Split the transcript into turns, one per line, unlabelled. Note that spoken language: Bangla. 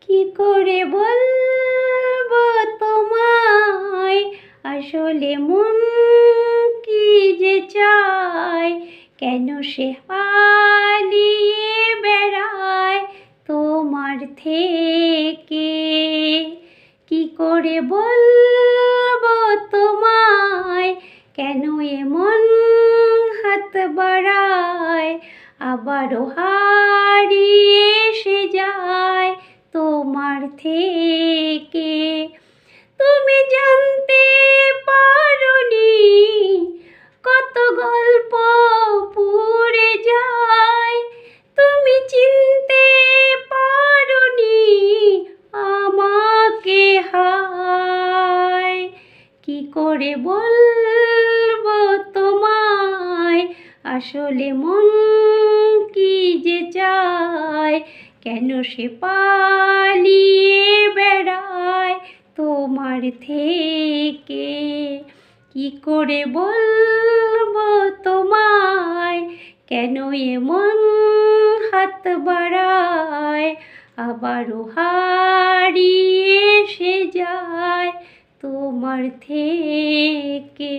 কি করে বলবো তোমায়, আসলে মন কি যে চায়, কেন সে পালিয়ে বেড়ায় তোমার থেকে। কি করে বলবো তোমায়, কেন এমন হাত বাড়ায়, আবারও হারিয়ে এসে যায় তোমার থেকে। তুমি জানতে পারোনি কত গল্প পুড়ে যায়, তুমি চিনতে পারোনি আমাকে হায়। কি করে বলবো তোমায়, আসলে মন কি যে চায়, কেন সে পালিয়ে বেড়ায় তোমার থেকে। কি করে বলবো তোমায়, কেন এমন হাত বাড়ায়, আবারও হারিয়ে এসে যায় তোমার থেকে।